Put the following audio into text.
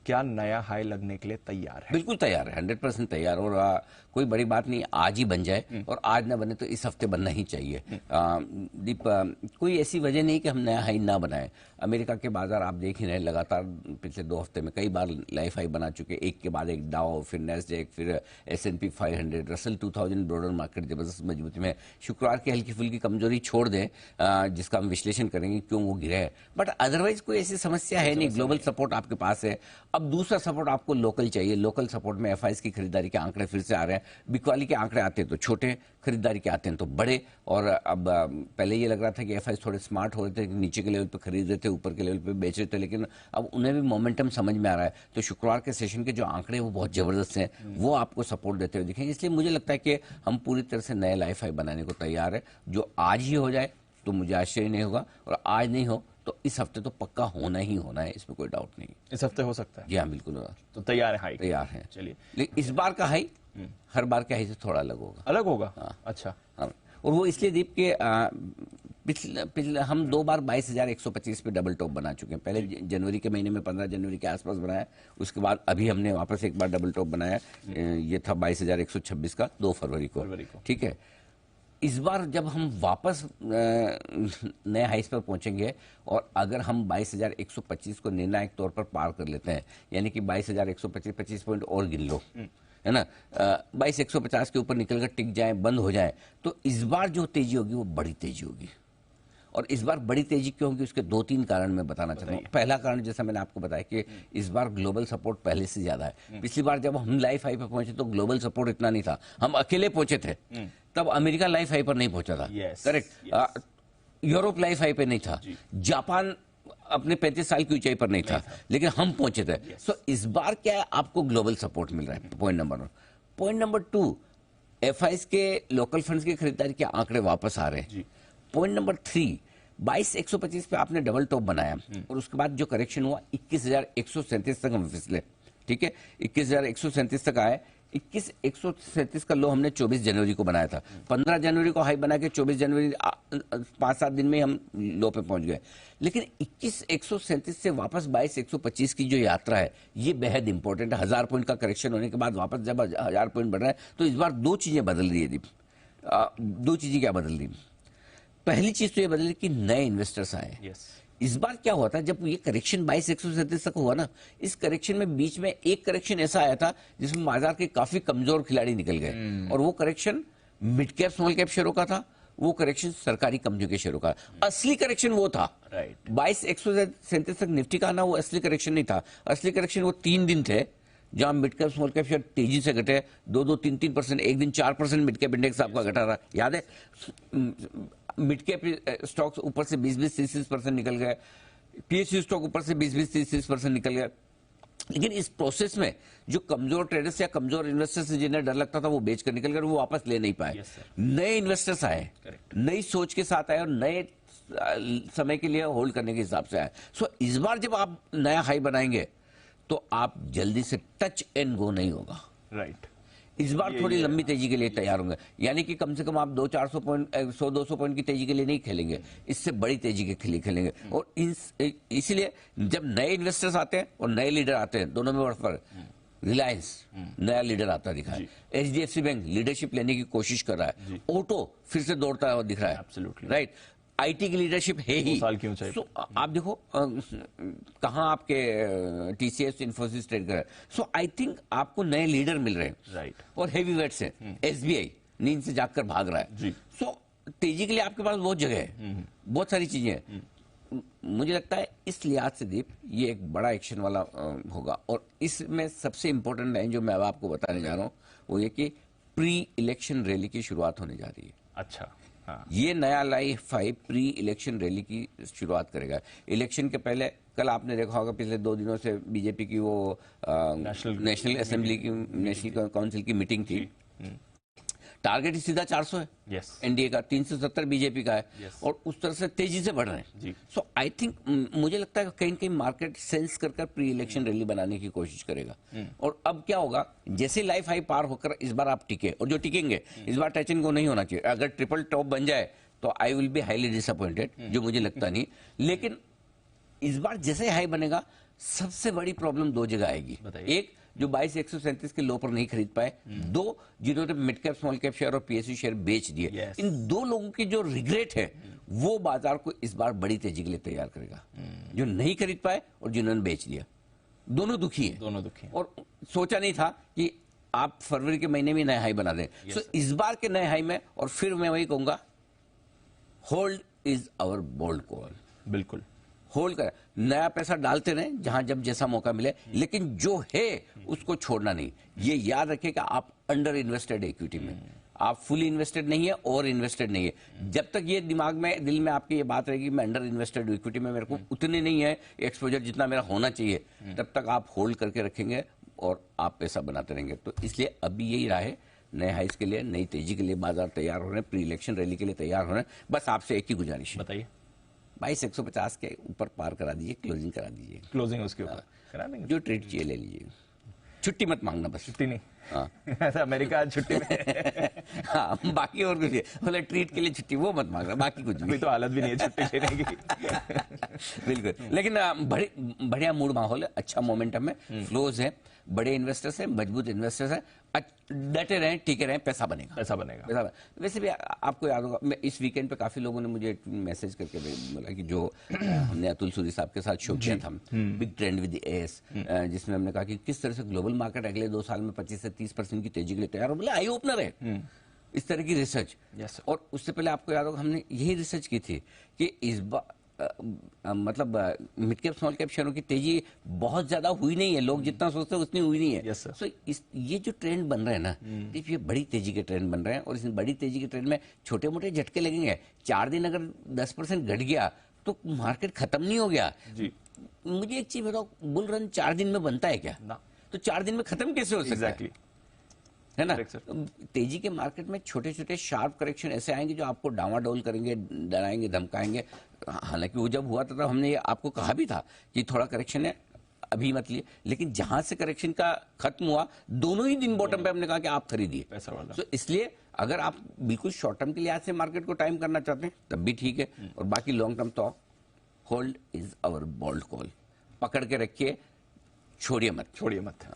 क्या नया हाई लगने के लिए तैयार है? बिल्कुल तैयार है, 100% तैयार। और कोई बड़ी बात नहीं, आज ही बन जाए, और आज ना बने तो इस हफ्ते बनना ही चाहिए। दीप, कोई ऐसी वजह नहीं कि हम नया हाई ना बनाए। अमेरिका के बाजार आप देख ही रहे, लगातार पिछले 2 हफ्ते में कई बार लाइफ हाई बना चुके, एक के बाद एक। डाउ, फिर नैस्डैक, फिर S&P 500, रसल 2000, ब्रॉडर मार्केट जबरदस्त मजबूती में। शुक्रवार की हल्की फुल्की कमजोरी छोड़ दें, जिसका हम विश्लेषण करेंगे क्यों वो गिरा है, बट अदरवाइज कोई ऐसी समस्या है नहीं। ग्लोबल सपोर्ट आपके पास है। अब दूसरा सपोर्ट आपको लोकल चाहिए। लोकल सपोर्ट में FIs की खरीदारी के आंकड़े फिर से आ रहे हैं। बिकवाली के आंकड़े आते हैं तो छोटे, खरीदारी के आते हैं तो बड़े। और अब पहले ये लग रहा था कि FIs थोड़े स्मार्ट हो रहे थे, नीचे के लेवल पे खरीद रहे थे, ऊपर के लेवल पे बेच रहे थे, लेकिन अब उन्हें भी मोमेंटम समझ में आ रहा है। तो शुक्रवार के सेशन के जो आंकड़े वो बहुत जबरदस्त हैं, वो आपको सपोर्ट देते हुए दिखेंगे। इसलिए मुझे लगता है कि हम पूरी तरह से नए लाइफ हाई बनाने को तैयार है। जो आज ही हो जाए तो मुझे आश्चर्य नहीं होगा, और आज नहीं हो तो इस हफ्ते तो पक्का होना ही होना है, इसमें कोई डाउट नहीं। इस हफ्ते हो सकता है? जी हाँ, बिल्कुल होगा। तो तैयार है हाई? तैयार है। चलिए, लेकिन इस बार का हाई हर बार के हाई से थोड़ा अलग होगा। अलग होगा? हाँ। अच्छा। हाँ। और वो इसलिए दीप के पिछले हम 2 बार 22,125 पे डबल टॉप बना चुके हैं। पहले जनवरी के महीने में 15 जनवरी के आसपास बनाया, उसके बाद अभी हमने वापस एक बार डबल टॉप बनाया। ये था 22,126 का 2 फरवरी को। ठीक है। इस बार जब हम वापस नए हाइस पर पहुंचेंगे, और अगर हम 22,125 को निर्णायक तौर पर पार कर लेते हैं, यानी कि 22,125 25 पॉइंट और गिन लो, है ना, 22,150 के ऊपर निकलकर टिक जाए, बंद हो जाए, तो इस बार जो तेजी होगी वो बड़ी तेजी होगी। और इस बार बड़ी तेजी क्यों होगी, उसके 2-3 कारण मैं बताना चाहता हूँ। पहला कारण, जैसा मैंने आपको बताया कि इस बार ग्लोबल सपोर्ट पहले से ज्यादा है। पिछली बार जब हम लाइफ हाई पर पहुंचे तो ग्लोबल सपोर्ट इतना नहीं था, हम अकेले पहुंचे थे, तब अमेरिका लाइफ हाई पर नहीं पहुंचा था। करेक्ट। यूरोप लाइफ हाई पे नहीं था, जापान अपने 35 साल की ऊंचाई पर नहीं था, लेकिन हम पहुंचे थे। सो इस बार क्या है, आपको ग्लोबल सपोर्ट मिल रहा है, point number 1। Point number 2, FIs के लोकल फंड्स की खरीदारी के आंकड़े वापस आ रहे हैं। पॉइंट नंबर 3, 22,125 पे आपने डबल टॉप बनाया, और उसके बाद जो करेक्शन हुआ 21,137 तक हम फिसले। ठीक है, 21,137 तक आए। 21,137 का लो हमने 24 जनवरी को बनाया था। 15 जनवरी को हाई बना के 24 जनवरी 5-7 दिन में हम लो पे पहुंच गए। लेकिन 21,137 से वापस 22,125 की जो यात्रा है, ये बेहद इंपॉर्टेंट है। 1000 पॉइंट का करेक्शन होने के बाद वापस जब 1000 पॉइंट बढ़ रहा है, तो इस बार 2 चीजें बदल रही है दीप। 2 चीजें क्या बदल रही? पहली चीज तो ये बदली कि नए इन्वेस्टर्स आए। इस बार क्या हुआ था, जब ये करेक्शन 22,137 तक हुआ ना, इस करेक्शन में बीच में एक करेक्शन ऐसा आया था जिसमें बाजार के काफी कमजोर खिलाड़ी निकल गए, और वो correction mid cap small cap शेयरों का था, वो करेक्शन सरकारी कंपनियों के शेयरों का। असली करेक्शन वो था। 22,137 तक निफ्टी का आना वो असली करेक्शन नहीं था। असली करेक्शन वो 3 दिन थे, जहां mid cap small cap share तेजी से घटे 2-2, 3-3%। एक दिन 4% मिड कैप इंडेक्स आपका घटा रहा, याद है? मिड कैप स्टॉक्स ऊपर से 20-20, 30-30% निकल गए। PSU स्टॉक ऊपर से 20-20, 30-30% निकल गए। लेकिन इस प्रोसेस में जो कमजोर ट्रेडर्स या कमजोर इन्वेस्टर्स जिन्हें डर लगता था, वो बेच कर निकल गए, वो वापस ले नहीं पाए। नए इन्वेस्टर्स आए, नई सोच के साथ आए, और नए समय के लिए होल्ड करने के हिसाब से आए। सो इस बार जब आप नया हाई बनाएंगे तो आप जल्दी से टच एंड गो नहीं होगा। राइट। इस बार थोड़ी लंबी तेजी के लिए तैयार होंगे, यानी कि कम से कम आप 200-400 पॉइंट, 100-200 पॉइंट की तेजी के लिए नहीं खेलेंगे, इससे बड़ी तेजी के लिए खेलेंगे। और इसीलिए जब नए इन्वेस्टर्स आते हैं और नए लीडर आते हैं, दोनों में फर्क। रिलायंस नया लीडर आता दिखा है, HDFC बैंक लीडरशिप लेने की कोशिश कर रहा है, ऑटो फिर से दौड़ता हुआ दिख रहा है, राइट। IT की लीडरशिप है ही। सो आप देखो कहाँ आपके TCS, इन्फोसिस ट्रेड कर रहे हैं। सो आई थिंक आपको नए लीडर मिल रहे हैं, राइट। और हेवी वेट्स है, SBI नींद से जागकर भाग रहा है। सो तेजी के लिए आपके पास बहुत जगह है, बहुत सारी चीजें हैं। मुझे लगता है इस लिहाज से दीप ये एक बड़ा एक्शन वाला होगा। और इसमें सबसे इंपॉर्टेंट लाइन जो मैं अब आपको बताने जा रहा हूँ वो ये कि प्री इलेक्शन रैली की शुरुआत होने जा रही है। अच्छा। हाँ। ये नया life high pre election rally की शुरुआत करेगा। इलेक्शन के पहले कल आपने देखा होगा पिछले 2 दिनों से बीजेपी की वो नेशनल असेंबली की, नेशनल काउंसिल की मीटिंग थी। टारगेट सीधा 400 है एनडीए का, 370 बीजेपी का है, और उस तरह से तेजी से बढ़ रहे हैं। सो आई थिंक मुझे लगता है कहीं कहीं मार्केट सेंस कर प्री इलेक्शन रैली बनाने की कोशिश करेगा। और अब क्या होगा, जैसे लाइफ हाई पार होकर इस बार आप टिके, और जो टिकेंगे इस बार टच एंड गो नहीं होना चाहिए। अगर ट्रिपल टॉप बन जाए तो I will be highly disappointed, जो मुझे लगता नहीं। लेकिन इस बार जैसे हाई बनेगा सबसे बड़ी प्रॉब्लम दो जगह आएगी। बताइए। एक, जो 22,137 के लो पर नहीं खरीद पाए। दो, जिन्होंने mid cap small cap share और पीएसयू शेयर बेच दिए। Yes. इन दो लोगों की जो रिग्रेट है वो बाजार को इस बार बड़ी तेजी के लिए तैयार करेगा। जो नहीं खरीद पाए और जिन्होंने बेच दिया, दोनों दुखी हैं। दोनों दुखी हैं। और सोचा नहीं था कि आप फरवरी के महीने में नए हाई बना दें। Yes, सो sir. इस बार के नए हाई में, और फिर मैं वही कहूंगा, hold is our bold call. बिल्कुल। होल्ड कर, नया पैसा डालते रहें जहां जब जैसा मौका मिले, लेकिन जो है उसको छोड़ना नहीं। ये याद रखें कि आप अंडर इन्वेस्टेड इक्विटी में, आप फुली इन्वेस्टेड नहीं है और इन्वेस्टेड नहीं है। जब तक ये दिमाग में, दिल में आपकी ये बात रहेगी मैं अंडर इन्वेस्टेड इक्विटी में, मेरे को उतने नहीं है एक्सपोजर जितना मेरा होना चाहिए, तब तक आप होल्ड करके रखेंगे और आप पैसा बनाते रहेंगे। तो इसलिए अभी यही राह है, नए हाइस के लिए, नई तेजी के लिए बाजार तैयार हो रहे हैं, प्री इलेक्शन रैली के लिए तैयार हो रहे हैं। बस आपसे एक ही गुजारिश है, बताइए। 22,150 के ऊपर पार करा दीजिए, क्लोजिंग करा दीजिए। क्लोजिंग उसके ऊपर करा देंगे। जो ट्रेड चाहिए ले लीजिए, छुट्टी मत मांगना बस। छुट्टी नहीं। हाँ। ऐसा अमेरिका आज छुट्टी में। हाँ, बाकी और कुछ नहीं, बोले ट्रीट के लिए छुट्टी वो मत मांगना, बाकी कुछ अभी भी। तो हालत भी नहीं है छुट्टी लेने की। बिल्कुल, लेकिन बढ़िया मूड माहौल है, अच्छा मोमेंटम है, फ्लोज है, बड़े इन्वेस्टर्स हैं, मजबूत इन्वेस्टर्स हैं, डटे रहें, टिके रहें, पैसा बनेगा। पैसा बनेगा। पैसा वैसे भी आपको याद होगा, मैं इस वीकेंड पे काफी लोगों ने मुझे मैसेज करके बोला कि जो हमने अतुल सूरी साहब के साथ शो किया था, बिग ट्रेंड विद एस, जिसमें हमने कहा कि किस तरह से ग्लोबल मार्केट अगले 2 साल में 25 से 30% की तेजी के लिए तैयार हो, बोले आई ओपनर है इस तरह की रिसर्च। Yes, sir. और उससे पहले आपको याद होगा हमने यही रिसर्च की थी कि इस बार मतलब मिड कैप स्मॉल कैप शेयरों की तेजी बहुत ज्यादा हुई नहीं है, लोग जितना सोचते हैं उतनी हुई नहीं है। Yes, sir. सो ये जो ट्रेंड बन रहे हैं ना, ये बड़ी तेजी के ट्रेंड बन रहे हैं, और इस बड़ी तेजी के ट्रेंड में छोटे मोटे झटके लगेंगे। 4 दिन अगर 10% घट गया तो मार्केट खत्म नहीं हो गया। जी। मुझे एक चीज बताओ, बुल रन 4 दिन में बनता है क्या? ना। तो 4 दिन में खत्म कैसे हो सकता एग्जैक्टली। है ना? Correct, sir. तेजी के मार्केट में छोटे छोटे शार्प करेक्शन ऐसे आएंगे जो आपको डावाडोल करेंगे, डराएंगे, धमकाएंगे। हालांकि वो जब हुआ था तब हमने ये आपको कहा भी था कि थोड़ा करेक्शन है, अभी मत लिए, लेकिन जहां से करेक्शन का खत्म हुआ, दोनों ही दिन बॉटम पे हमने कहा कि आप खरीदिए पैसा वाला। तो इसलिए अगर आप बिल्कुल शॉर्ट टर्म के लिहाज से मार्केट को टाइम करना चाहते हैं तब भी ठीक है, और बाकी लॉन्ग टर्म तो hold is our bold call. पकड़ के रखिए, छोड़िए मत। छोड़िए मत।